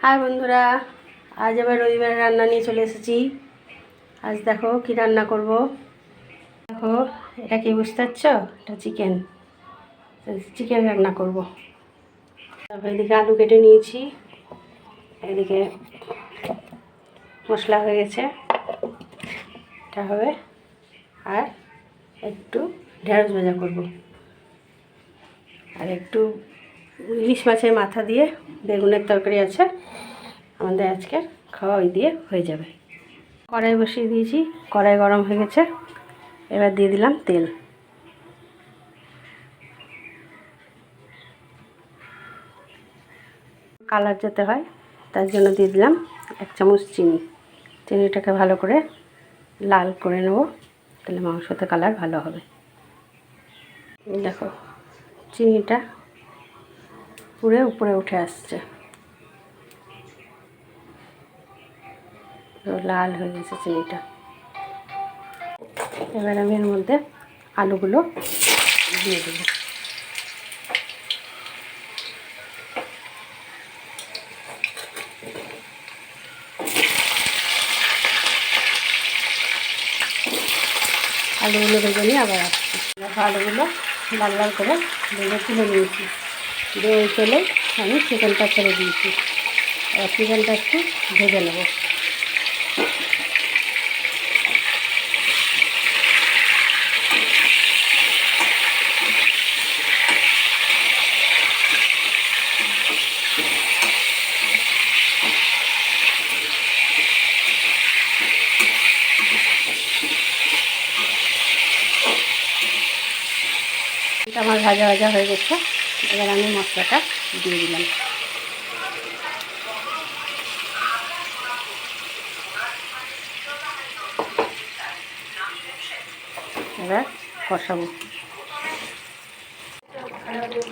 High বন্ধুরা, আজ আবার রবিবারের রান্না নিয়ে চলে এসেছি। আজ দেখো কি রান্না করব। দেখো, এটা কি বুঝতে পারছ? এটা চিকেন চিকেন রান্না করব। তারপর এদিকে আলু কেটে নিয়েছি, এদিকে মশলা হয়ে গেছে, এটা হবে। আর একটু ঢেঁড়স ভাজা করব, আর একটু ইলিশ মাছের মাথা দিয়ে বেগুনের তরকারি আছে আমাদের আজকে খাওয়া, ওই দিয়ে হয়ে যাবে। কড়াই বসিয়ে দিয়েছি, কড়াই গরম হয়ে গেছে, এবার দিয়ে দিলাম তেল। কালার যাতে হয় তার জন্য দিয়ে দিলাম 1 চামচ চিনি। চিনিটাকে ভালো করে লাল করে নেব, তাহলে মাংসতে কালার ভালো হবে। দেখো চিনিটা পুরো উপরে উঠে আসছে, লাল হয়ে গেছে চিনিটা। এবার আমি এর মধ্যে আলুগুলো দিয়ে দেবো। আলুগুলো ভেজে নিয়ে আবার আসছি। আলুগুলো লাল লাল করে ভেজে তুলে নিয়েছি, দিয়ে ওই তেলে আমি চিকেনটা ছেড়ে দিয়েছি। আর চিকেনটা একটু ভেজে নেব। এটা আমার ভাজা ভাজা হয়ে গেছে, এবার আমি মশলাটা দিয়ে দিলাম। এবার কষাবো।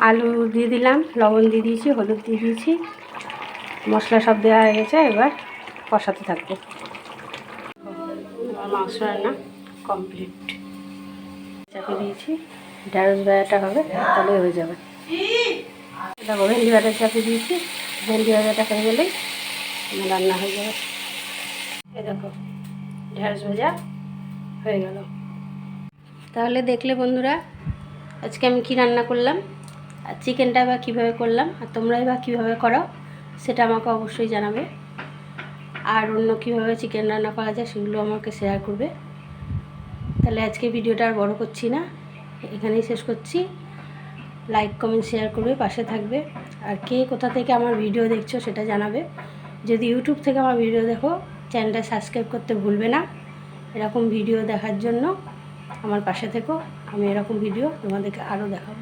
আলু দিয়ে দিলাম, লবণ দিয়ে দিয়েছি, হলুদ দিয়ে দিয়েছি, মশলা সব দেওয়া হয়ে গেছে। এবার কষাতে থাকবো। মাংস রান্না কমপ্লিট। চাপিয়ে দিয়েছি, ঢেঁড়স ভাজাটা হবে, তাহলে হয়ে যাবে। দেখো ভেন্ডি ভাজা চাপিয়ে দিয়েছি, ভেন্ডি ভাজাটা হয়ে গেলেই রান্না হয়ে যাবে। এই দেখো ঢেঁড়স ভাজা হয়ে গেল। তাহলে দেখলে বন্ধুরা, আজকে আমি কি রান্না করলাম, আর চিকেনটা বা কীভাবে করলাম, আর তোমরাই বা কীভাবে করো সেটা আমাকে অবশ্যই জানাবে। আর অন্য কীভাবে চিকেন রান্না করা যায় সেগুলো আমাকে শেয়ার করবে। তাহলে আজকে ভিডিওটা আর বড় করছি না, এখানেই শেষ করছি। লাইক কমেন্ট শেয়ার করবে, পাশে থাকবে। আর কে কোথা থেকে আমার ভিডিও দেখছো সেটা জানাবে। যদি ইউটিউব থেকে আমার ভিডিও দেখো, চ্যানেলটা সাবস্ক্রাইব করতে ভুলবে না। এরকম ভিডিও দেখার জন্য আমার পাশে থেকো, আমি এরকম ভিডিও তোমাদেরকে আরও দেখাবো।